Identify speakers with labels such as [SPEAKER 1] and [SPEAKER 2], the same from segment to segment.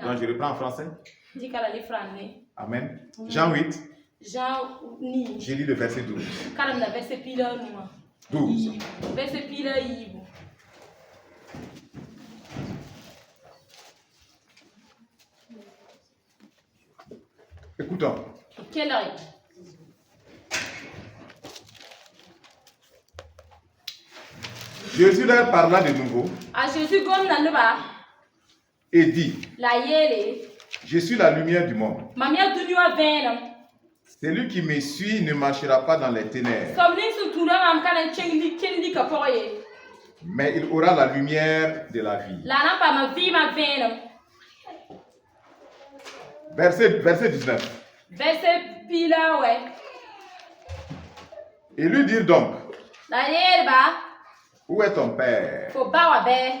[SPEAKER 1] Donc je reprends en français.
[SPEAKER 2] Dikala li frane.
[SPEAKER 1] Amen. Jean 8.
[SPEAKER 2] Jean ni.
[SPEAKER 1] Je lis le verset 12.
[SPEAKER 2] Kala na verset pila numa.
[SPEAKER 1] 12.
[SPEAKER 2] Verset pila yibu.
[SPEAKER 1] Écoutons.
[SPEAKER 2] Quelle heure?
[SPEAKER 1] Jésus leur parla de nouveau
[SPEAKER 2] A Jésus comme na neba.
[SPEAKER 1] et dit,
[SPEAKER 2] La yele.
[SPEAKER 1] je suis la lumière du monde.
[SPEAKER 2] Mamia dunywa venam.
[SPEAKER 1] Celui qui me suit ne marchera pas dans les ténèbres,
[SPEAKER 2] Somni su tura mam kana chendi kapoye.
[SPEAKER 1] mais il aura la lumière de la vie.
[SPEAKER 2] La nampa ma vi ma venam.
[SPEAKER 1] Verset 19.
[SPEAKER 2] Verset pila ouais.
[SPEAKER 1] Et lui dire donc,
[SPEAKER 2] La yele ba.
[SPEAKER 1] où est ton père?
[SPEAKER 2] Fo bawa be.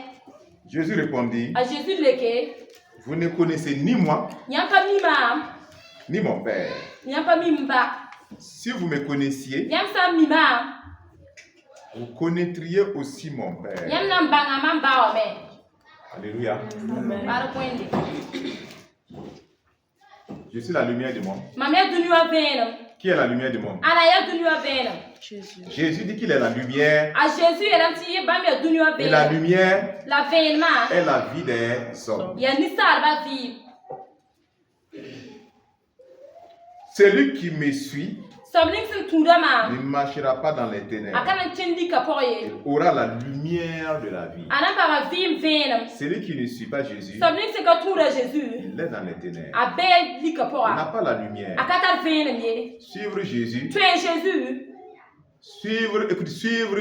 [SPEAKER 1] Jésus répondit,
[SPEAKER 2] A Jésus leke.
[SPEAKER 1] vous ne connaissez ni moi,
[SPEAKER 2] Nyampa mima.
[SPEAKER 1] ni mon père.
[SPEAKER 2] Nyampa mimba.
[SPEAKER 1] Si vous me connaissiez,
[SPEAKER 2] Nyamsa mima.
[SPEAKER 1] vous connaîtriez aussi mon père.
[SPEAKER 2] Nyamna mbanga mamba me.
[SPEAKER 1] Alléluia.
[SPEAKER 2] Para kwende.
[SPEAKER 1] Je suis la lumière du monde.
[SPEAKER 2] Mamia dunywa venam.
[SPEAKER 1] Qui est la lumière du monde?
[SPEAKER 2] Ana ya dunywa venam.
[SPEAKER 1] Jésus dit qu'il est la lumière.
[SPEAKER 2] A Jésus elam ti bamia dunywa
[SPEAKER 1] Et la
[SPEAKER 2] venam.
[SPEAKER 1] lumière
[SPEAKER 2] La venma.
[SPEAKER 1] est la vie des hommes.
[SPEAKER 2] Ya nisar ba vi.
[SPEAKER 1] Celui qui me suit
[SPEAKER 2] Somling sin tura ma.
[SPEAKER 1] ne marchera pas dans les ténèbres.
[SPEAKER 2] Akana chendi kapoye.
[SPEAKER 1] Il aura la lumière de la vie.
[SPEAKER 2] Anamba ma vi venam.
[SPEAKER 1] Celui qui ne suit pas Jésus,
[SPEAKER 2] Somling sin ka tura Jésus.
[SPEAKER 1] il est dans les ténèbres.
[SPEAKER 2] A be li
[SPEAKER 1] Il n'a
[SPEAKER 2] kapoa.
[SPEAKER 1] pas la lumière.
[SPEAKER 2] Akata venam ye.
[SPEAKER 1] Suivre Jésus,
[SPEAKER 2] Tu es Jésus.
[SPEAKER 1] suivre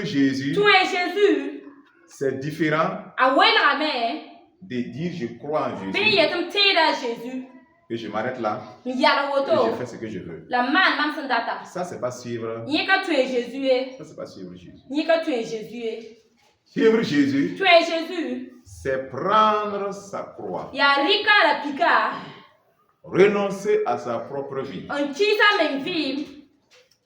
[SPEAKER 1] Jésus,
[SPEAKER 2] Tu es Jésus.
[SPEAKER 1] c'est différent
[SPEAKER 2] A wela me.
[SPEAKER 1] de dire je crois en
[SPEAKER 2] Ben
[SPEAKER 1] Jésus
[SPEAKER 2] yetum teda Jésus.
[SPEAKER 1] et je m'arrête là
[SPEAKER 2] Yala
[SPEAKER 1] et je
[SPEAKER 2] woto.
[SPEAKER 1] fais ce que je veux.
[SPEAKER 2] La man mam sin data.
[SPEAKER 1] Ça, c'est pas suivre.
[SPEAKER 2] Yeka tu es Jésus e.
[SPEAKER 1] Ça, c'est pas suivre Jésus.
[SPEAKER 2] Yeka tu es Jésus e.
[SPEAKER 1] Suivre Jésus,
[SPEAKER 2] Tu es Jésus.
[SPEAKER 1] c'est prendre sa croix,
[SPEAKER 2] Ya rika la pika.
[SPEAKER 1] renoncer à sa propre vie,
[SPEAKER 2] Un chisa men vi.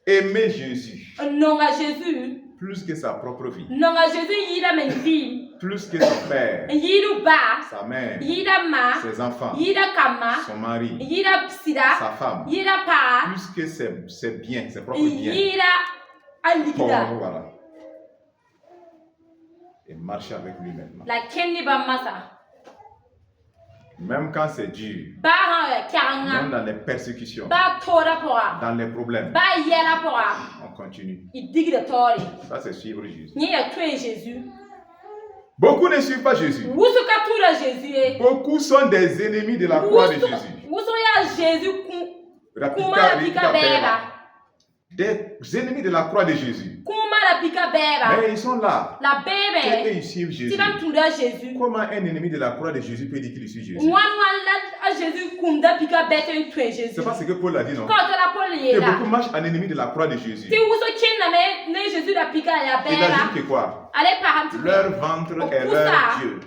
[SPEAKER 1] aimer Jésus
[SPEAKER 2] Un non à Jésus.
[SPEAKER 1] plus que sa propre vie,
[SPEAKER 2] Non à Jésus yida men vi.
[SPEAKER 1] plus que son père,
[SPEAKER 2] Yidu ba.
[SPEAKER 1] sa mère,
[SPEAKER 2] Yida ma.
[SPEAKER 1] ses enfants,
[SPEAKER 2] Yida kama.
[SPEAKER 1] son mari,
[SPEAKER 2] Yida sida.
[SPEAKER 1] sa femme,
[SPEAKER 2] Yida pa.
[SPEAKER 1] plus que ses biens, ses propres biens.
[SPEAKER 2] Yida
[SPEAKER 1] Bon,
[SPEAKER 2] alikida.
[SPEAKER 1] voilà. Et marcher avec lui maintenant.
[SPEAKER 2] La kendi ba masa.
[SPEAKER 1] Même quand c'est dur,
[SPEAKER 2] Ba ha
[SPEAKER 1] même
[SPEAKER 2] kyanga.
[SPEAKER 1] dans les persécutions,
[SPEAKER 2] Ba tora pora.
[SPEAKER 1] dans les problèmes,
[SPEAKER 2] Ba yela pora.
[SPEAKER 1] on continue.
[SPEAKER 2] Idigi de tori.
[SPEAKER 1] Ça, c'est suivre Jésus.
[SPEAKER 2] Ni ya tu es Jésus.
[SPEAKER 1] Beaucoup ne suivent pas Jésus.
[SPEAKER 2] Wusu ka tura Jésus e.
[SPEAKER 1] Beaucoup sont des ennemis de la croix de Jésus.
[SPEAKER 2] Wusu ya Jésus kuma
[SPEAKER 1] Rapika,
[SPEAKER 2] la
[SPEAKER 1] rapika,
[SPEAKER 2] pika beba.
[SPEAKER 1] des ennemis de la croix de Jésus.
[SPEAKER 2] Kuma la pika beba.
[SPEAKER 1] Mais ils sont là.
[SPEAKER 2] La
[SPEAKER 1] Et
[SPEAKER 2] bebe.
[SPEAKER 1] ils suivent Jésus.
[SPEAKER 2] Si bam tura Jésus.
[SPEAKER 1] Comment un ennemi de la croix de Jésus peut dire qu'il suit Jésus?
[SPEAKER 2] Wan la a Jésus kumda pika bete tu es Jésus.
[SPEAKER 1] C'est pas ce que Paul a dit, non?
[SPEAKER 2] Quand la Paul
[SPEAKER 1] Que
[SPEAKER 2] est là.
[SPEAKER 1] beaucoup marchent en ennemi de la croix de Jésus.
[SPEAKER 2] Si wusu chinna me ne Jésus la pika ya
[SPEAKER 1] Il a
[SPEAKER 2] beba.
[SPEAKER 1] dit que quoi?
[SPEAKER 2] Allez par un petit
[SPEAKER 1] Leur ventre est leur Dieu.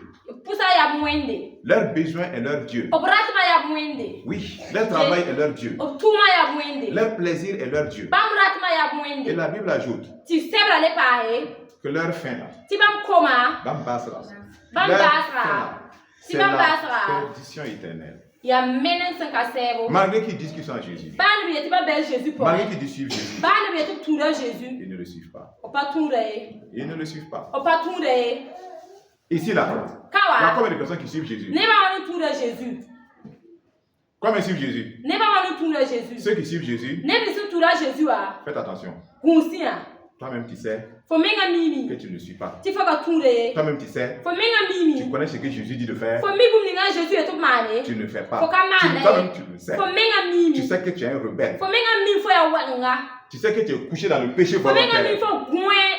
[SPEAKER 2] Pusa ya mwende.
[SPEAKER 1] Leur besoin est leur Dieu.
[SPEAKER 2] Obratma ya mwende.
[SPEAKER 1] Oui, leur travail est leur Dieu.
[SPEAKER 2] Obtuma ya mwende.
[SPEAKER 1] Leur plaisir est leur Dieu.
[SPEAKER 2] Bamratma ya
[SPEAKER 1] Et
[SPEAKER 2] mwende.
[SPEAKER 1] la Bible ajoute
[SPEAKER 2] Ti sebra le pae.
[SPEAKER 1] que leur fin là,
[SPEAKER 2] Ti bam koma.
[SPEAKER 1] bam basra,
[SPEAKER 2] Bam
[SPEAKER 1] leur
[SPEAKER 2] basra.
[SPEAKER 1] fin là,
[SPEAKER 2] Si
[SPEAKER 1] c'est
[SPEAKER 2] bam
[SPEAKER 1] la
[SPEAKER 2] basra.
[SPEAKER 1] perdition éternelle.
[SPEAKER 2] Ya menen sen kasebo.
[SPEAKER 1] Malgré qu'ils disent qu'ils sont en Jésus,
[SPEAKER 2] Ban bi ti ba bel Jésus pour.
[SPEAKER 1] malgré qu'ils disent suivre Jésus,
[SPEAKER 2] Ban bi ti tura Jésus.
[SPEAKER 1] ils ne le suivent pas.
[SPEAKER 2] O pa tura e.
[SPEAKER 1] Ils ne le suivent pas.
[SPEAKER 2] O pa tura e.
[SPEAKER 1] Ici là, il y a
[SPEAKER 2] Kawa.
[SPEAKER 1] combien de personnes qui suivent Jésus?
[SPEAKER 2] Ne ba wani tura Jésus.
[SPEAKER 1] Combien suivent Jésus?
[SPEAKER 2] Ne ba wani tura Jésus.
[SPEAKER 1] Ceux qui suivent Jésus,
[SPEAKER 2] Ne bi su tura Jésus a.
[SPEAKER 1] faites attention.
[SPEAKER 2] Gunsia.
[SPEAKER 1] Toi-même tu sais
[SPEAKER 2] Fo menga
[SPEAKER 1] que
[SPEAKER 2] mimi.
[SPEAKER 1] tu ne le suis pas.
[SPEAKER 2] Ti fa ka tura e.
[SPEAKER 1] Toi-même tu sais,
[SPEAKER 2] Fo menga mimi.
[SPEAKER 1] tu connais ce que Jésus dit de faire,
[SPEAKER 2] Fo mi bum ni nga Jésus e to mane.
[SPEAKER 1] tu ne fais pas.
[SPEAKER 2] Faut qu'à maner.
[SPEAKER 1] Toi-même tu le sais.
[SPEAKER 2] Fo menga mimi.
[SPEAKER 1] Tu sais que tu es un rebelle.
[SPEAKER 2] Fo menga mimi fo ya wanga.
[SPEAKER 1] Tu sais que tu es couché dans le péché
[SPEAKER 2] Fo menga
[SPEAKER 1] volontaire.
[SPEAKER 2] mimi fo gwen.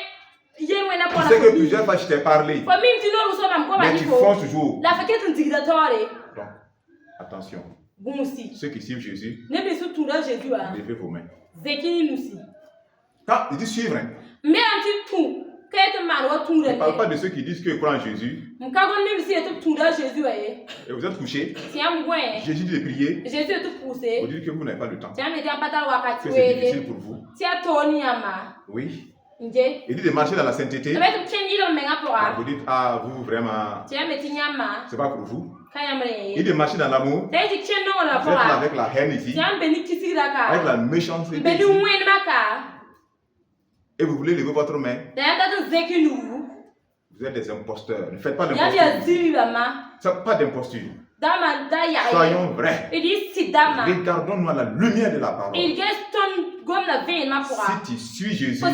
[SPEAKER 2] Yen wena
[SPEAKER 1] Tu
[SPEAKER 2] pona
[SPEAKER 1] sais que
[SPEAKER 2] fo.
[SPEAKER 1] plusieurs fois je t'ai parlé,
[SPEAKER 2] Fo mimi ti no so mam ko ba
[SPEAKER 1] mais
[SPEAKER 2] ni
[SPEAKER 1] tu
[SPEAKER 2] fo.
[SPEAKER 1] fonces toujours.
[SPEAKER 2] La fa ketin dictatoire.
[SPEAKER 1] Donc, attention.
[SPEAKER 2] Gunsi.
[SPEAKER 1] Ceux qui suivent Jésus,
[SPEAKER 2] Ne bi su tura Jésus a.
[SPEAKER 1] levez vos mains.
[SPEAKER 2] Zekini nusi.
[SPEAKER 1] Quand il dit suivre, hein,
[SPEAKER 2] Me anti tu. Kete man wa
[SPEAKER 1] je
[SPEAKER 2] tura
[SPEAKER 1] ne parle pas
[SPEAKER 2] ne.
[SPEAKER 1] de ceux qui disent qu'ils croient en Jésus
[SPEAKER 2] Mka gon mi si e to tura Jésus e.
[SPEAKER 1] et vous êtes couchés.
[SPEAKER 2] Si am gwen.
[SPEAKER 1] Jésus dit de prier.
[SPEAKER 2] Jésus e to
[SPEAKER 1] Vous
[SPEAKER 2] pousser.
[SPEAKER 1] dites que vous n'avez pas le temps.
[SPEAKER 2] Si am eti am patal wakati
[SPEAKER 1] Que c'est difficile
[SPEAKER 2] wele.
[SPEAKER 1] pour vous.
[SPEAKER 2] Si a toni ama.
[SPEAKER 1] Oui.
[SPEAKER 2] Nje.
[SPEAKER 1] Il dit de marcher dans la sainteté.
[SPEAKER 2] Ebe to chenji lo menga
[SPEAKER 1] Ah,
[SPEAKER 2] pora.
[SPEAKER 1] vous dites, ah, vous vraiment,
[SPEAKER 2] Si am eti nyama.
[SPEAKER 1] c'est pas pour vous. Il est marché dans l'amour. Vous êtes là avec la haine ici, avec la méchanceté ici, et vous voulez lever votre main. Vous êtes des imposteurs. Ne faites pas d'imposture. Pas d'imposture. Soyons vrais. Regardons-nous à la lumière de la parole. Si tu suis Jésus,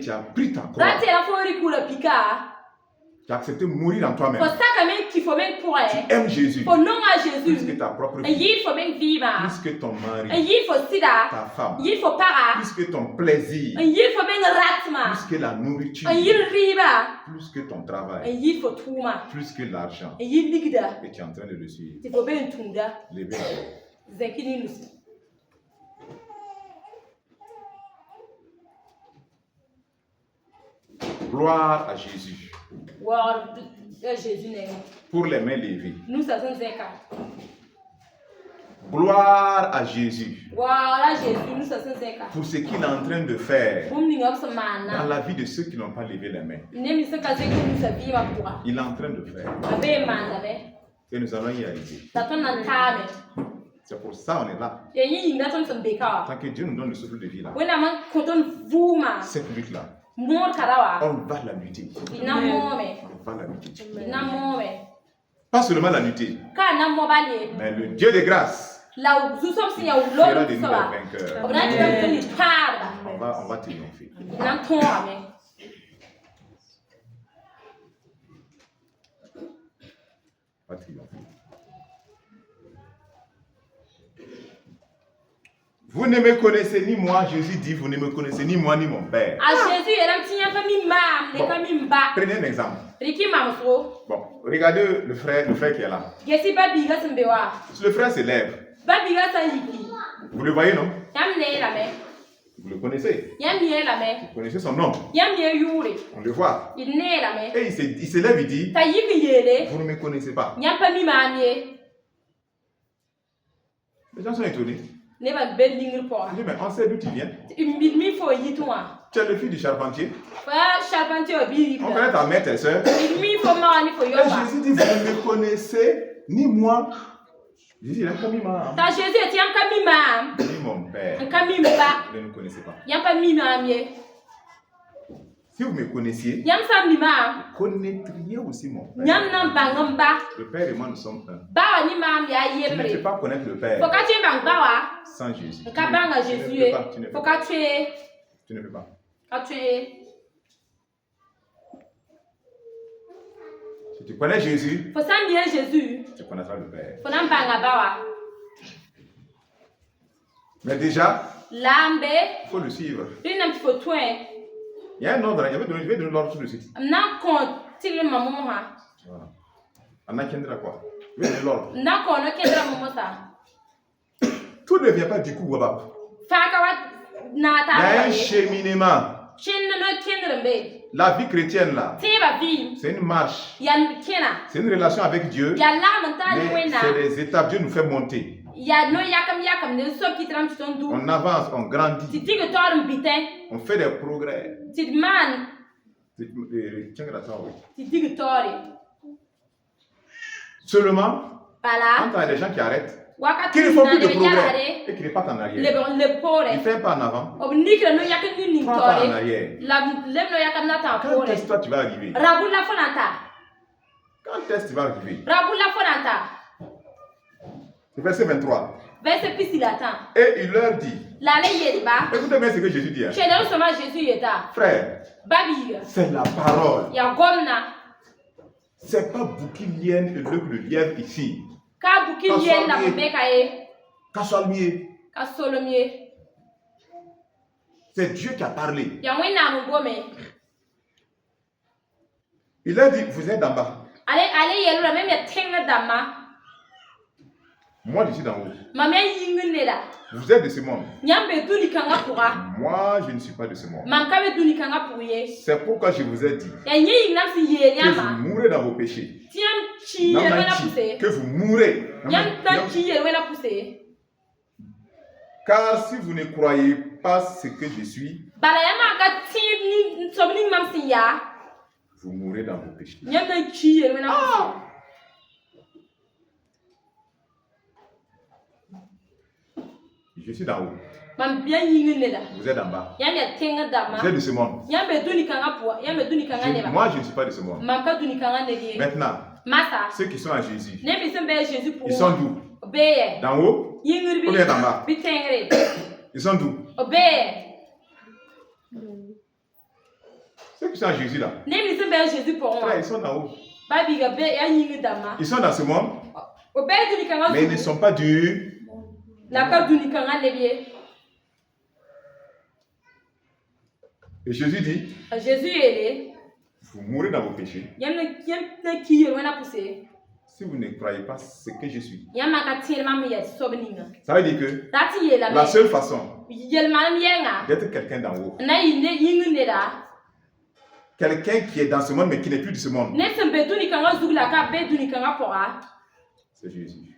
[SPEAKER 1] tu as pris ta croix. Tu as accepté de mourir en toi-même. Tu aimes Jésus plus que ta propre vie, plus que ton mari, ta femme, plus que ton plaisir, plus que la nourriture, plus que ton travail, plus que l'argent. Et tu es en train de le suivre. Levez-le. Gloire à Jésus. Pour les mains levées. Gloire à Jésus. Pour ce qu'il est en train de faire dans la vie de ceux qui n'ont pas levé les mains. Il est en train de faire. Et nous allons y arriver. C'est pour ça qu'on est là. Tant que Dieu nous donne le souffle de vie là, cette lutte-là, on va la lutter. On va la lutter. Pas seulement la lutter, mais le Dieu de grâce fera de nous les vainqueurs. On va triompher. On va triompher. Vous ne me connaissez ni moi, Jésus dit, vous ne me connaissez ni moi ni mon Père. Bon, prenez un exemple. Bon, regardez le frère qui est là. Si le frère se lève, vous le voyez, non? Vous le connaissez. Vous connaissez son nom. On le voit. Et il se lève et dit, vous ne me connaissez pas. Les gens sont étonnés. Je dis, mais on sait d'où tu viens. Tu es le fils du charpentier. On connaît ta mère, tes soeurs. Et Jésus dit, vous ne me connaissez ni moi. Jésus, il a commis ma. Ni mon père. Vous ne me connaissez pas. Si vous me connaissiez, vous connaîtriez aussi mon Père. Le Père et moi, nous sommes un. Tu ne peux pas connaître le Père sans Jésus. Tu ne peux pas. Si tu connais Jésus, tu connaîtras le Père. Mais déjà, il faut le suivre. Il y a un ordre, je vais donner l'ordre tout de suite. Voilà. On a quoi? Je vais donner l'ordre. Tout ne vient pas du coup, Wabab. Il y a un cheminement. La vie chrétienne là, c'est une marche. C'est une relation avec Dieu. Mais c'est des étapes. Dieu nous fait monter. On avance, on grandit. On fait des progrès. Seulement, quand il y a des gens qui arrêtent, qui ne font plus de progrès et qui repartent en arrière. Il fait pas en avant. Pas en arrière. Quand est-ce que toi tu vas arriver? Quand est-ce que tu vas arriver? C'est verset 23. Et il leur dit, écoutez bien ce que Jésus dit. Frère, c'est la parole. C'est pas bouquilienne et le lièvre ici. C'est Dieu qui a parlé. Il a dit, vous êtes en bas. Moi, je suis d'en haut. Vous êtes de ce monde. Moi, je ne suis pas de ce monde. C'est pourquoi je vous ai dit que vous mourrez dans vos péchés. Que vous mourrez. Car si vous ne croyez pas ce que je suis, vous mourrez dans vos péchés. Je suis d'en haut.
[SPEAKER 2] Mam bien yingi ne da.
[SPEAKER 1] Vous êtes en bas.
[SPEAKER 2] Yambe tenga dama.
[SPEAKER 1] Vous êtes de ce monde.
[SPEAKER 2] Yambe duni kanga poa, yambe duni kanga ne ba.
[SPEAKER 1] Moi, je ne suis pas de ce monde.
[SPEAKER 2] Mam ka duni kanga ne di.
[SPEAKER 1] Maintenant,
[SPEAKER 2] Masa.
[SPEAKER 1] ceux qui sont à Jésus,
[SPEAKER 2] Ne bi sembe Jésus pour.
[SPEAKER 1] ils sont d'où?
[SPEAKER 2] Obeye.
[SPEAKER 1] D'en haut?
[SPEAKER 2] Yingir bi.
[SPEAKER 1] Ou bien d'en bas?
[SPEAKER 2] Bi tengre.
[SPEAKER 1] Ils sont d'où?
[SPEAKER 2] Obeye.
[SPEAKER 1] Ceux qui sont à Jésus là.
[SPEAKER 2] Ne bi sembe Jésus pour moi.
[SPEAKER 1] Ils sont d'en haut.
[SPEAKER 2] Babi ga be ya yingi dama.
[SPEAKER 1] Ils sont dans ce monde.
[SPEAKER 2] Obeye duni kanga.
[SPEAKER 1] Mais ils ne sont pas du.
[SPEAKER 2] La ka duni kanga ne bi.
[SPEAKER 1] Et Jésus dit,
[SPEAKER 2] Jésus est
[SPEAKER 1] vous mourrez dans vos péchés. Si vous ne croyez pas ce que je suis. Ça veut dire que la seule façon d'être quelqu'un d'en haut, quelqu'un qui est dans ce monde mais qui n'est plus de ce monde, c'est Jésus.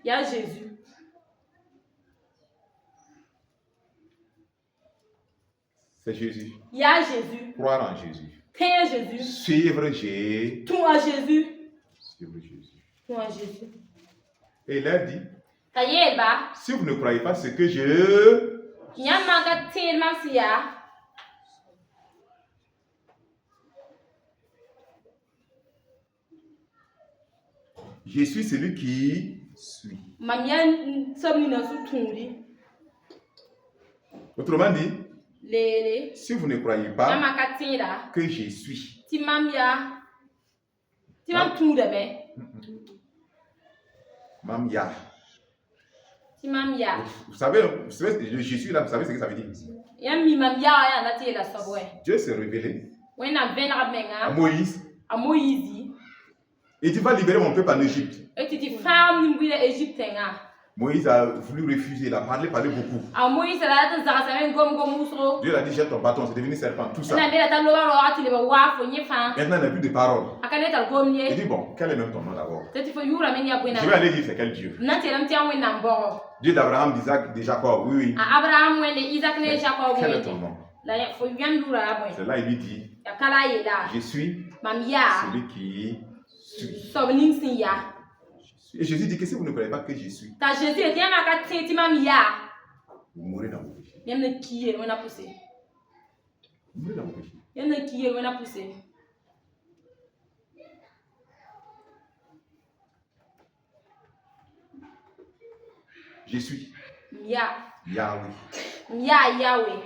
[SPEAKER 1] C'est Jésus.
[SPEAKER 2] Il y a Jésus.
[SPEAKER 1] Croire en Jésus.
[SPEAKER 2] Jésus.
[SPEAKER 1] Suivre Jésus.
[SPEAKER 2] Tout à Jésus.
[SPEAKER 1] Suivre Jésus.
[SPEAKER 2] Tout à Jésus.
[SPEAKER 1] Et il a dit, si vous ne croyez pas ce que je suis celui qui suit. Autrement dit, si vous ne croyez pas que je suis, Mamia. Vous savez, je suis là, vous savez ce que ça veut dire? Dieu s'est révélé à Moïse. Et tu vas libérer mon peuple en Égypte. Moïse a voulu refuser, il a parlé beaucoup. Dieu a dit, jette ton bâton, c'est devenu serpent, tout ça. Maintenant, il n'a plus de parole. Il dit, bon, quel est même ton nom d'abord? Je vais aller dire c'est quel Dieu? Dieu d'Abraham, d'Isaac, de Jacob, oui. Quel est ton nom? C'est là il lui dit, je suis celui qui suit. Et Jésus dit que si vous ne croyez pas que je suis, vous mourrez dans vos péchés. Vous mourrez dans vos péchés. Je suis Yahweh.
[SPEAKER 2] Yahweh.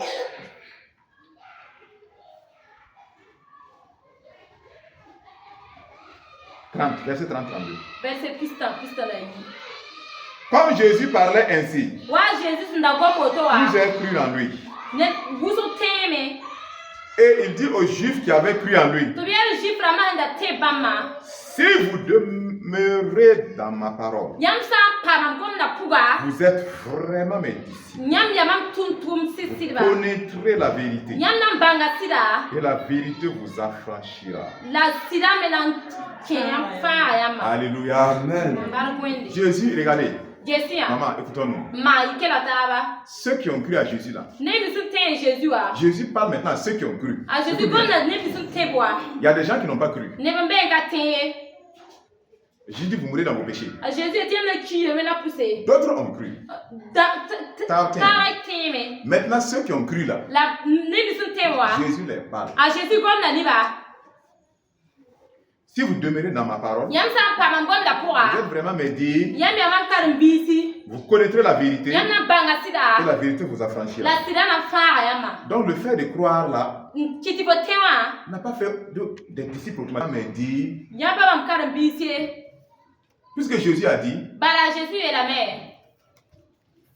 [SPEAKER 1] Verset 30-32.
[SPEAKER 2] Verset
[SPEAKER 1] Comme Jésus parlait ainsi, plusieurs crurent en lui. Et il dit aux Juifs qui avaient cru en lui, si vous demeurez dans ma parole, vous êtes vraiment mes disciples. Vous connaîtrez la vérité. Et la vérité vous affranchira. Alléluia. Amen. Jésus, regardez. Maman, écoutons-nous. Ceux qui ont cru à Jésus là. Jésus parle maintenant à ceux qui ont cru. Il y a des gens qui n'ont pas cru. Jésus dit vous mourrez dans vos péchés. D'autres ont cru. Maintenant ceux qui ont cru là, Jésus les parle. Si vous demeurez dans ma parole, vous êtes vraiment mes dits, vous connaîtrez la vérité, et la vérité vous affranchira. Donc le fait de croire là n'a pas fait des disciples automatiquement, mais dit, puisque Jésus a dit,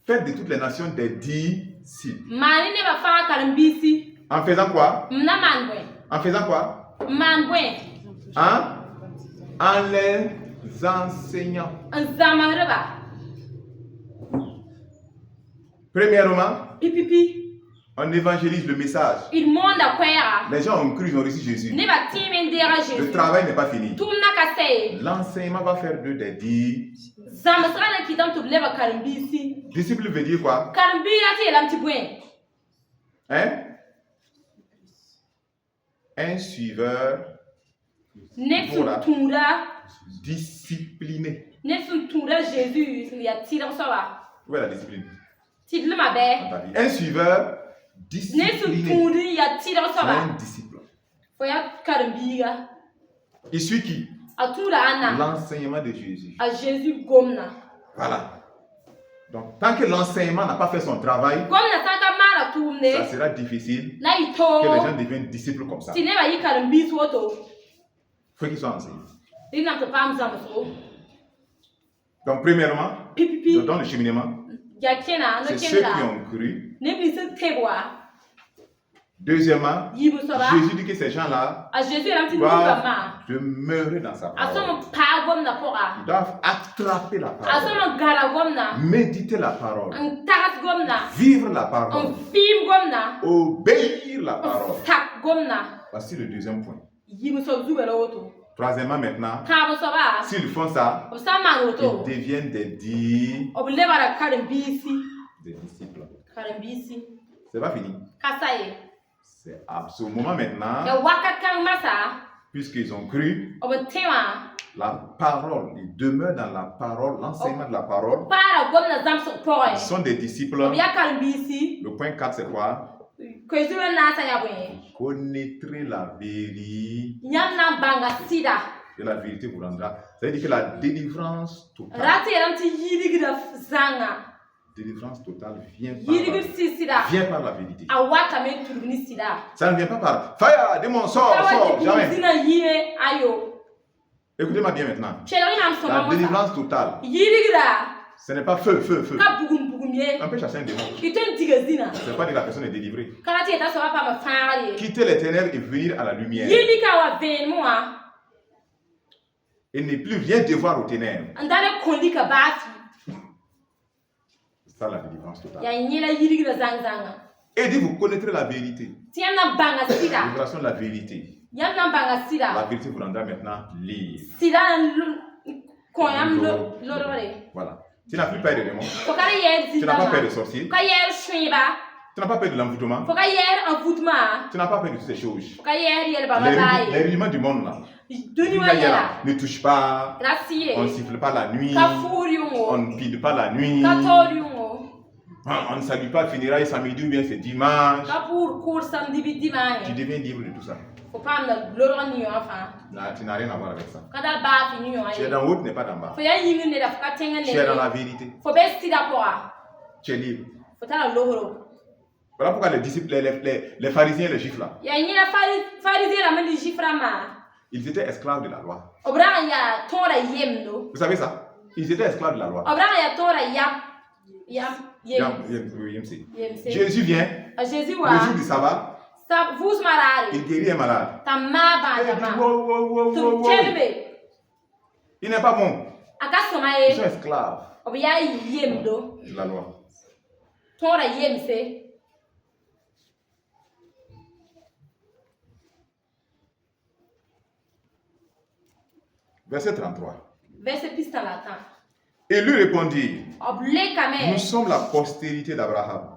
[SPEAKER 1] faites de toutes les nations des disciples. En faisant quoi? En faisant quoi? En les enseignant. Premièrement, on évangélise le message. Les gens ont cru, ils ont reçu Jésus. Le travail n'est pas fini. L'enseignement va faire d'eux des disciples. Disciple veut dire quoi? Hein? Un suiveur. Voilà. Discipliné. Où est la discipline? dans ta vie. Un suiveur discipliné, c'est un disciple. Il suit qui? L'enseignement de Jésus. Voilà. Donc, tant que l'enseignement n'a pas fait son travail, ça sera difficile que les gens deviennent disciples comme ça. Il faut qu'ils soient enseignés. Donc, premièrement, dans le cheminement, c'est ceux qui ont cru. Deuxièmement, Jésus dit que ces gens-là doivent demeurer dans sa parole. Ils doivent attraper la parole, méditer la parole, vivre la parole, obéir la parole. Voici le deuxième point. Troisièmement, maintenant, s'ils font ça, ils deviennent des disciples. C'est pas fini. C'est à ce moment maintenant, puisqu'ils ont cru, la parole, ils demeurent dans la parole, l'enseignement de la parole. Ils sont des disciples. Le point 4, c'est quoi? Vous connaîtrez la vérité. Et la vérité vous rendra. Ça veut dire que la délivrance totale. Délivrance totale vient par la vérité. Ça ne vient pas par fire, démon, sort, jamais. Écoutez-moi bien maintenant. La délivrance totale, ce n'est pas feu. On peut chasser un démon. Ce n'est pas dire que la personne est délivrée. Quitter les ténèbres et venir à la lumière. Et ne plus rien devoir aux ténèbres. C'est ça la délivrance totale. Et dit vous connaîtrez la vérité. Révélation de la vérité. La vérité vous rendra maintenant libre. Voilà. Tu n'as plus peur de démons. Tu n'as pas peur de sorciers. Tu n'as pas peur de l'envoûtement. Tu n'as pas peur de toutes ces choses. Les rudiments du monde là. Ne touche pas. On ne siffle pas la nuit. On ne pile pas la nuit. On ne salue pas le funérailles samedi ou bien c'est dimanche. Tu deviens libre de tout ça. Là, tu n'as rien à voir avec ça. Tu es d'en haut, tu n'es pas d'en bas. Tu es dans la vérité. Tu es libre. Voilà pourquoi les disciples, les pharisiens et les juifs là, ils étaient esclaves de la loi. Vous savez ça? Ils étaient esclaves de la loi. Jésus vient, le jour du sabbat, il guérit un malade. Il n'est pas bon. Ils sont esclaves de la loi. Verset 33. Et lui répondit, nous sommes la postérité d'Abraham.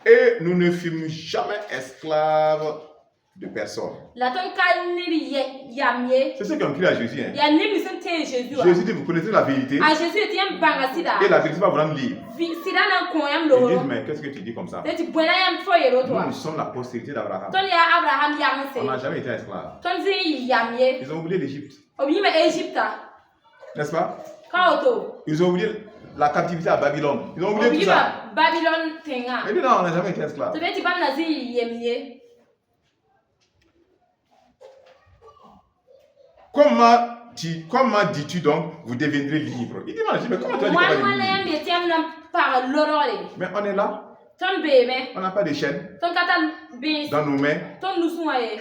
[SPEAKER 1] Et nous ne fûmes jamais esclaves de personne. C'est ce qu'on crie à Jésus. Hein? Jésus dit, vous connaissez la vérité. Et la vérité va vous rendre libre. Ils disent, mais qu'est-ce que tu dis comme ça? Nous sommes la postérité d'Abraham. On n'a jamais été esclaves. Ils ont oublié l'Égypte. N'est-ce pas? Ils ont oublié la captivité à Babylone. Ils ont oublié tout ça. Mais non, on n'a jamais été esclaves. Comment dis-tu donc, vous deviendrez libre? Il dit, mais comment tu as dit qu'on va devenir libre? Mais on est là. On n'a pas de chaînes dans nos mains.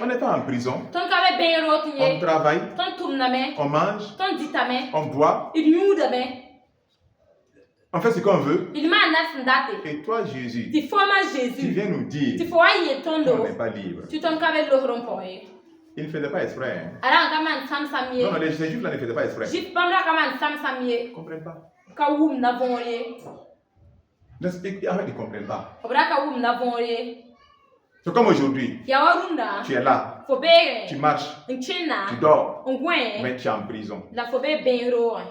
[SPEAKER 1] On n'est pas en prison. On travaille. On mange. On boit. On fait ce qu'on veut. Et toi, Jésus, tu viens nous dire qu'on n'est pas libre. Il ne faisait pas exprès. Hein? Non, les Juifs là ne faisaient pas exprès. Ils ne comprennent pas. Ils ne comprennent pas. C'est comme aujourd'hui. Tu es là. Tu marches, tu dors, mais tu es en prison.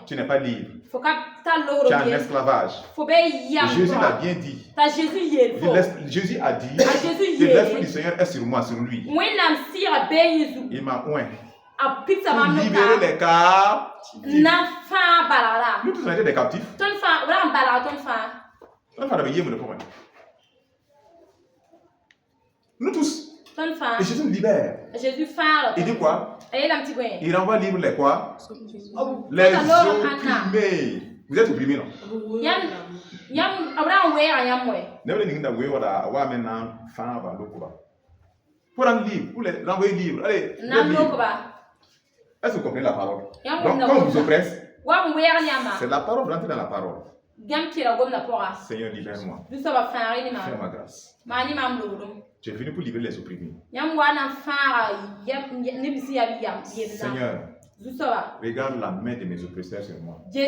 [SPEAKER 1] Tu n'es pas libre. Tu es en esclavage. Et Jésus l'a bien dit. Jésus a dit que l'Esprit du Seigneur est sur moi, sur lui. Il m'a oint pour libérer les captifs. Nous tous on était des captifs. Nous tous. Et Jésus nous libère. Il dit quoi? Il renvoie libre les quoi? Les opprimés. Vous êtes opprimés, non? Pour rendre libre, pour les renvoyer libre. Allez, est-ce que vous comprenez la parole? Donc, quand on vous oppresse, c'est la parole, vous rentrez dans la parole. Seigneur, libère-moi. Fais-moi grâce. Tu es venu pour libérer les opprimés. Seigneur, regarde la main de mes oppresseurs sur moi. Je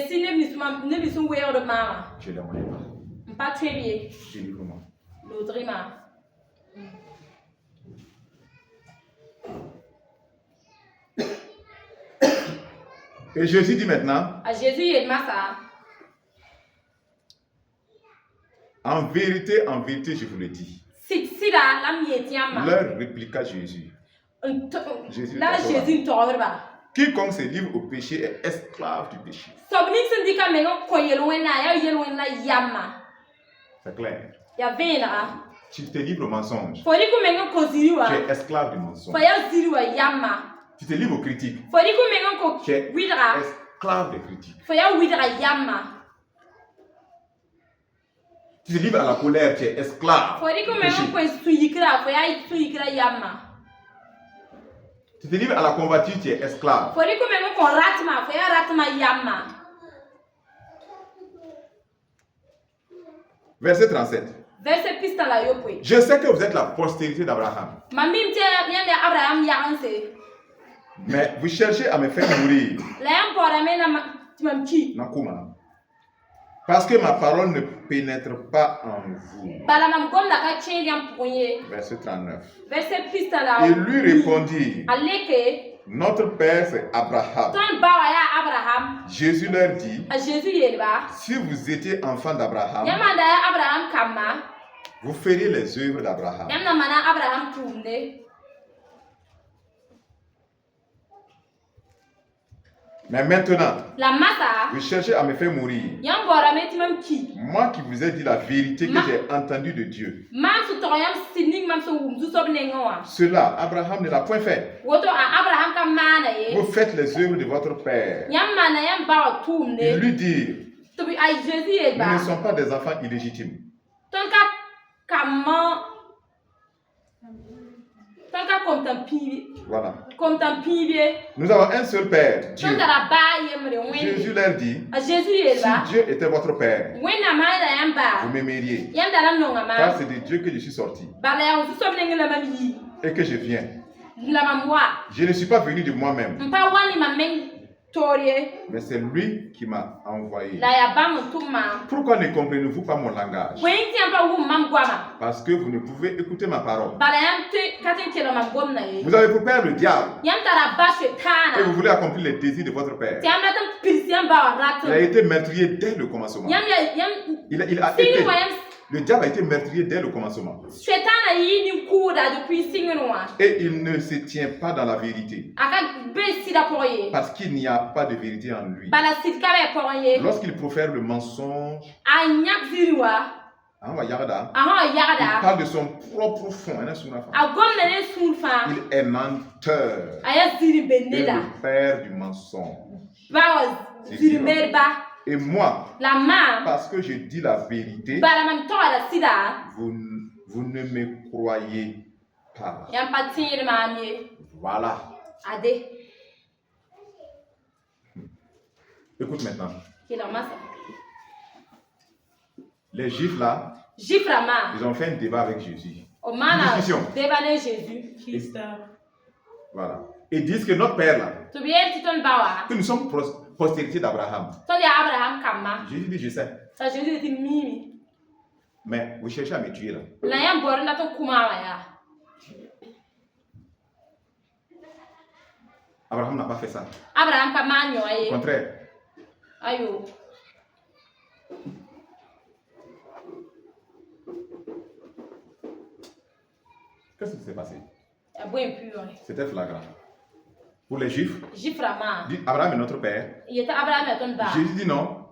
[SPEAKER 1] les moyens pas. Délivre-moi. Et Jésus dit maintenant, en vérité, je vous le dis. Leur répliqua Jésus. Quiconque se livre au péché est esclave du péché. C'est clair. Tu te livres au mensonge. Tu es esclave du mensonge. Tu te livres aux critiques. Tu es esclave des critiques. Tu te livres à la colère, tu es esclave. Tu te livres à la convoitise, tu es esclave. Verset 37. Je sais que vous êtes la postérité d'Abraham. Mais vous cherchez à me faire mourir. Parce que ma parole ne pénètre pas en vous. Verset 39. Il lui répondit, notre père c'est Abraham. Jésus leur dit, si vous étiez enfant d'Abraham, vous feriez les œuvres d'Abraham. Mais maintenant, vous cherchez à me faire mourir. Moi qui vous ai dit la vérité que j'ai entendue de Dieu. Cela, Abraham ne l'a point fait. Vous faites les œuvres de votre père. Il lui dit, nous ne sommes pas des enfants illégitimes. Voilà. Nous avons un seul père, Dieu. Jésus leur dit, si Dieu était votre père, vous m'aimeriez. Car c'est de Dieu que je suis sorti et que je viens. Je ne suis pas venu de moi-même, mais c'est lui qui m'a envoyé. Pourquoi ne comprenez-vous pas mon langage? Parce que vous ne pouvez écouter ma parole. Vous avez pour père le diable et vous voulez accomplir les désirs de votre père. Il a été meurtrier dès le commencement. Le diable a été meurtrier dès le commencement. Et il ne se tient pas dans la vérité. Parce qu'il n'y a pas de vérité en lui. Lorsqu'il profère le mensonge, il parle de son propre fond. Il est menteur. Et le père du mensonge. Et moi, parce que je dis la vérité, vous ne me croyez pas. Voilà. Écoute maintenant. Les Juifs là, ils ont fait un débat avec Jésus. Une discussion. Voilà. Ils disent que notre père là, que nous sommes postérité d'Abraham. Jésus dit, je sais. Mais vous cherchez à me tuer là. Abraham n'a pas fait ça.
[SPEAKER 2] Abraham ka ma nyo
[SPEAKER 1] Au
[SPEAKER 2] aye.
[SPEAKER 1] contraire.
[SPEAKER 2] Ayo.
[SPEAKER 1] Qu'est-ce qui s'est passé?
[SPEAKER 2] C'était
[SPEAKER 1] flagrant. Pour les Juifs,
[SPEAKER 2] dit
[SPEAKER 1] Abraham est notre père. Jésus dit non.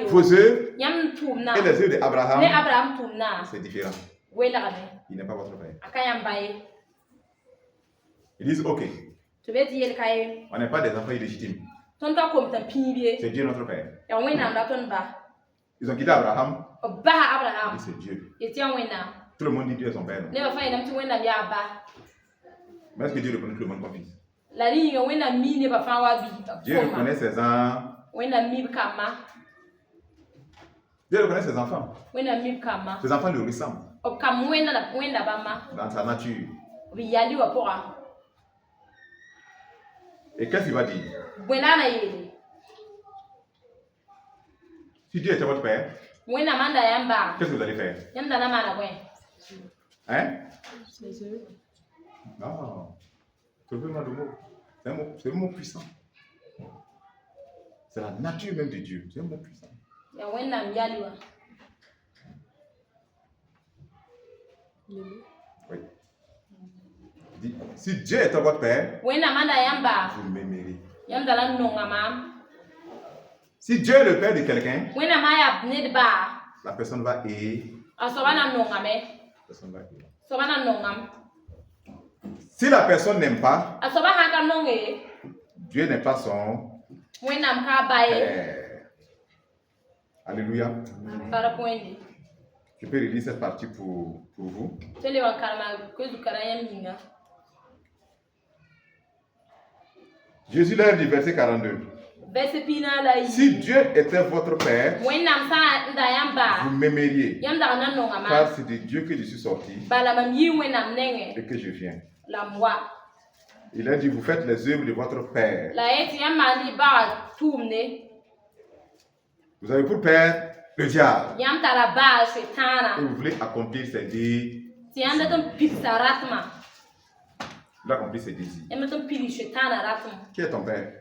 [SPEAKER 2] Vos
[SPEAKER 1] œuvres et les œuvres d'Abraham, c'est différent. Il n'est pas votre père. Ils disent ok. On n'est pas des enfants illégitimes. C'est Dieu notre père. Ils ont quitté Abraham. Et c'est Dieu. Tout le monde dit Dieu est son père. Mais est-ce que Dieu reconnaît tout le monde comme fils? Dieu reconnaît ses enfants. Dieu reconnaît ses enfants. Ses enfants lui ressemblent. Dans sa nature. Et qu'est-ce qu'il va dire? Si Dieu était votre père, qu'est-ce que vous allez faire? Hein? Non. Trouvez-moi le mot. C'est un mot puissant. C'est la nature même de Dieu. C'est un mot puissant. Oui. Dit, si Dieu était votre père, vous m'aimerez. Si Dieu est le père de quelqu'un, la personne va aimer. Si la personne n'aime pas, Dieu n'est pas son père. Alléluia. Je peux relire cette partie pour vous. Jésus leur dit, verset 42. Si Dieu était votre père, vous m'aimeriez, car c'est de Dieu que je suis sorti et que je viens. Il a dit, vous faites les œuvres de votre père. Vous avez pour père le diable. Et vous voulez accomplir ses désirs. Il a accompli ses désirs. Qui est ton père?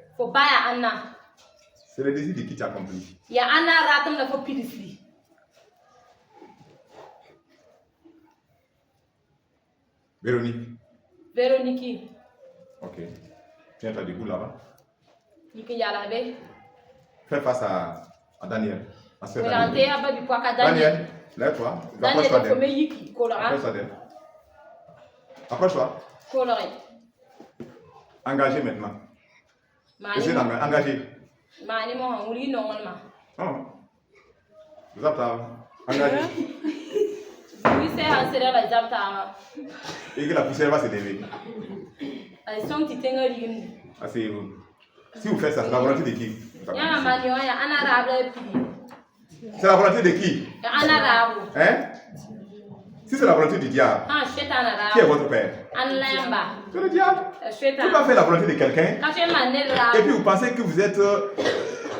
[SPEAKER 1] C'est le désir de qui tu as accompli. Véronique. Ok. Tiens-toi debout là-bas. Fais face à Daniel. Daniel, lève-toi. Approche-toi d'elle. Approche-toi. Engagé maintenant. Essayez d'engager. Vous êtes engagé. Et que la poussière va se lever. Asseyez-vous. Si vous faites ça, c'est la volonté de qui? C'est la volonté de qui? Hein? Si c'est la volonté du diable, qui est votre père? C'est le diable. Tu vas faire la volonté de quelqu'un et puis vous pensez que vous êtes...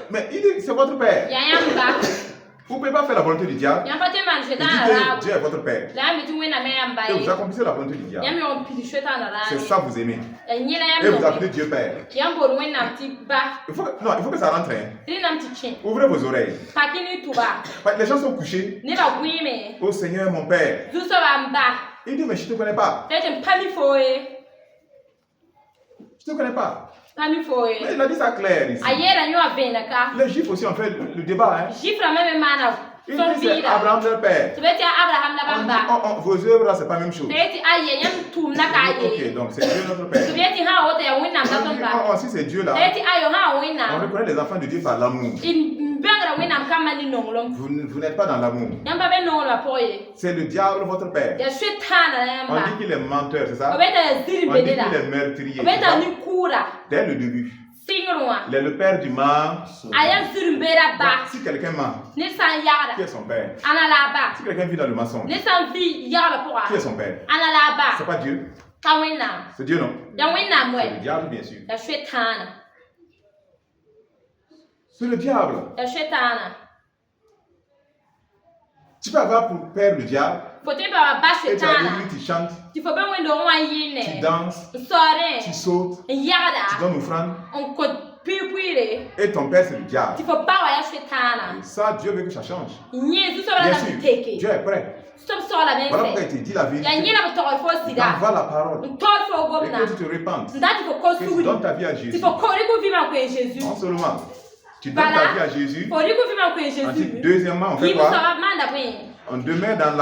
[SPEAKER 1] Mais il dit c'est votre père. Vous ne pouvez pas faire la volonté du diable. Il dit que Dieu est votre père. Et vous accomplissez la volonté du diable. C'est ça vous aimez. Et vous appelez Dieu père. Il faut que ça rentre. Hein. Ouvrez vos oreilles. Les gens sont couchés. Oh Seigneur mon père. Il dit mais je ne te connais pas. Je ne te connais pas. Mais il a dit ça clair ici. Les Juifs aussi ont fait le débat. Hein. Il dit c'est Abraham leur père. Vos œuvres là, c'est pas la même chose. Ok, donc c'est Dieu notre père. Si c'est Dieu là, on reconnaît les enfants de Dieu par l'amour. Vous n'êtes pas dans l'amour. C'est le diable votre père. On dit qu'il est menteur, c'est ça? On dit qu'il est meurtrier. Dès le début. Il est le père du mal. Si quelqu'un ment, qui est son père? Si quelqu'un vit dans le mensonge, qui est son père? C'est pas Dieu. C'est Dieu, non? C'est le diable, bien sûr. C'est le diable. Tu peux avoir pour père le diable. Et tu as dit, tu chantes, tu danses, tu sautes, tu donnes offrande. Et ton père c'est le diable. Et ça, Dieu veut que ça change. Bien sûr, Dieu est prêt. Voilà pourquoi il te dit la vérité. Il t'envoie la parole. Et que tu te répandes. Que tu donnes ta vie à Jésus. Non seulement, tu donnes ta vie à Jésus. Ensuite, deuxièmement, on fait quoi? On demeure dans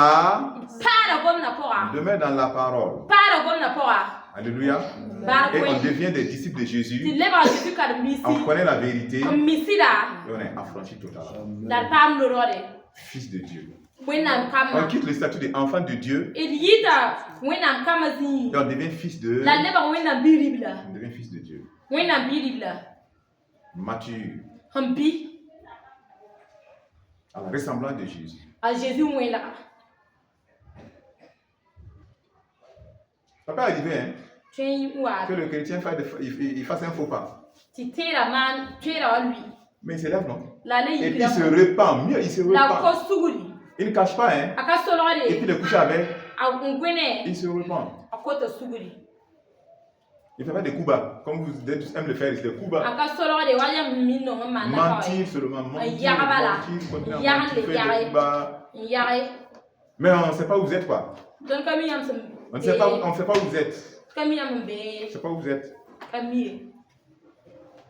[SPEAKER 1] la parole. Alléluia. Et on devient des disciples de Jésus. On connaît la vérité. Et on est affranchi totalement. Fils de Dieu. On quitte le statut d'enfant de Dieu. Et on devient fils de Dieu. Mature. À la ressemblance de Jésus. Ça peut arriver, hein, que le chrétien fasse un faux pas. Mais il s'élève, non? Et puis il se répand. Mieux, il se répand. Il ne cache pas, hein. Et puis le couche avec, il se répand. Il ne fait pas des coups bas, comme vous aimez le faire, c'est des coups bas. Mentir seulement, mentir, continuer à mentir, faire des coups bas. Mais on ne sait pas où vous êtes, quoi. On ne sait pas où vous êtes. On ne sait pas où vous êtes.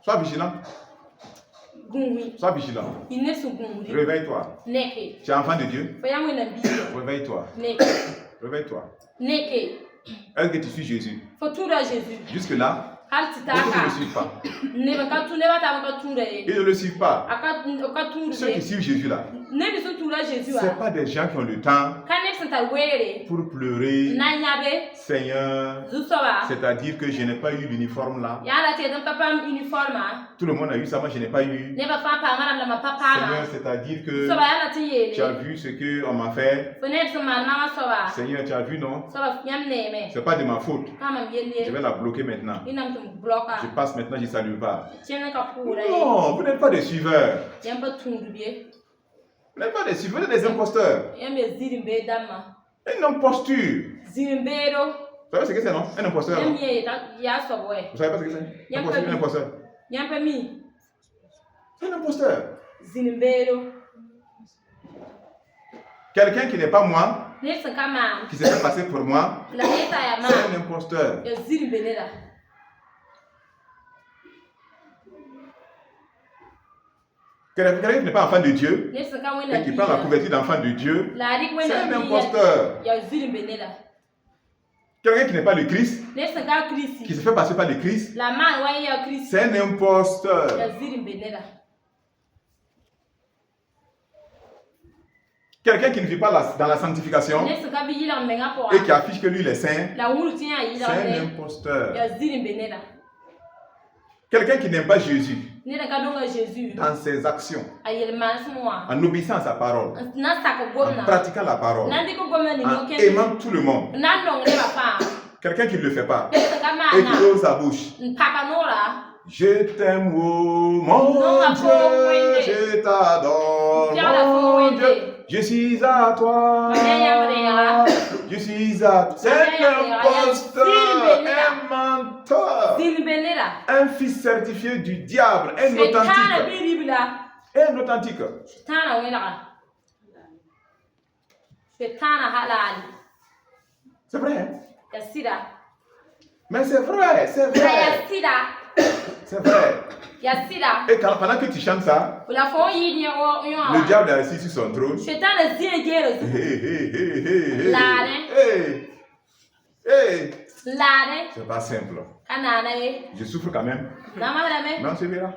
[SPEAKER 1] Sois vigilant. Sois vigilant. Réveille-toi. Tu es enfant de Dieu. Réveille-toi. Réveille-toi. Est-ce que tu suis Jésus? Jusque-là, beaucoup ne le suivent pas. Ils ne le suivent pas. Ceux qui suivent Jésus là, ce n'est pas des gens qui ont le temps pour pleurer. Seigneur, c'est-à-dire que je n'ai pas eu l'uniforme là. Tout le monde a eu ça, moi je n'ai pas eu. Seigneur, c'est-à-dire que tu as vu ce qu'on m'a fait. Seigneur, tu as vu, non? Ce n'est pas de ma faute. Je vais la bloquer maintenant. Je passe maintenant, je ne salue pas. Non, vous n'êtes pas des suiveurs. Vous n'êtes pas des suiveurs, vous êtes des imposteurs. Une imposture. Vous savez ce que c'est, non? Un imposteur, non? Vous savez pas ce que c'est? Un imposteur. C'est un imposteur. Quelqu'un qui n'est pas moi, qui se fait passer pour moi, c'est un imposteur. Quelqu'un qui n'est pas enfant de Dieu et qui prend la couverture d'enfant de Dieu, c'est un imposteur. Quelqu'un qui n'est pas le Christ, qui se fait passer par le Christ, c'est un imposteur. Quelqu'un qui ne vit pas dans la sanctification et qui affiche que lui il est saint, c'est un imposteur. Quelqu'un qui n'aime pas Jésus dans ses actions, en obéissant à sa parole, en pratiquant la parole, en aimant tout le monde. Quelqu'un qui ne le fait pas et qui ouvre sa bouche. Je t'aime, oh mon Dieu, je t'adore, mon Dieu. Je suis à toi. Je suis à toi. C'est un imposteur, un menteur, un fils certifié du diable, un authentique. Un authentique. C'est vrai, hein? Mais c'est vrai, c'est vrai. C'est vrai. Et pendant que tu chantes ça, le diable est assis sur son trône. C'est pas simple. Je souffre quand même. Mais on se verra.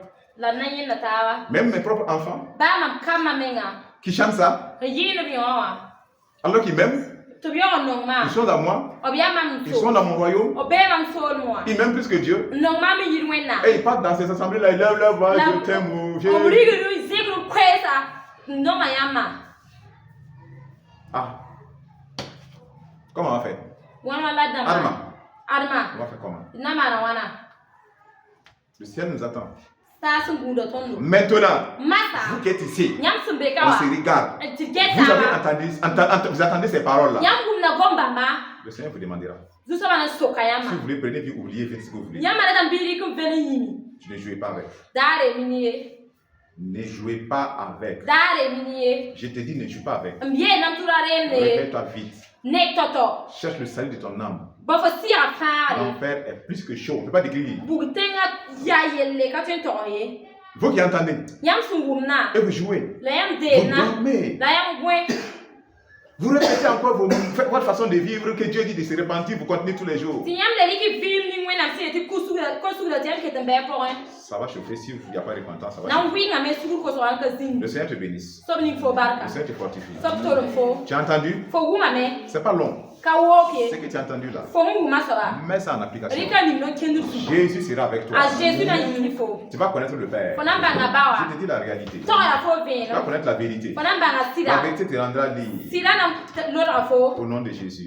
[SPEAKER 1] Même mes propres enfants qui chantent ça, alors qu'ils m'aiment, ils sont à moi, ils sont dans mon royaume, ils m'aiment plus que Dieu. Et ils partent dans ces assemblées-là, ils lèvent leur voix, je t'aime. Ah, comment on va faire? Arma. On va faire comment? Le ciel nous attend. Maintenant, vous qui êtes ici, on se regarde. Vous attendez ces paroles-là. Le Seigneur vous demandera. Si vous voulez, prenez puis oubliez, faites ce que vous voulez. Ne jouez pas avec. Ne jouez pas avec. Je te dis, ne joue pas avec. Réveille-toi vite. Cherche le salut de ton âme. L'enfer est plus que chaud. On ne peut pas décrire. Vous qui entendez, et vous jouez, vous dormez. Vous répétez encore votre façon de vivre que Dieu dit de se repentir, vous continuez tous les jours. Ça va chauffer si il n'y a pas de repentance. Ça va chauffer. Le Seigneur te bénisse. Le Seigneur te fortifie. Tu as entendu? C'est pas long. Ce que tu as entendu là, mets ça en application. Jésus sera avec toi. Tu vas connaître le Père. Je te dis la réalité. Tu vas connaître la vérité. La vérité te rendra libre. Au nom de Jésus.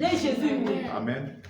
[SPEAKER 1] Amen.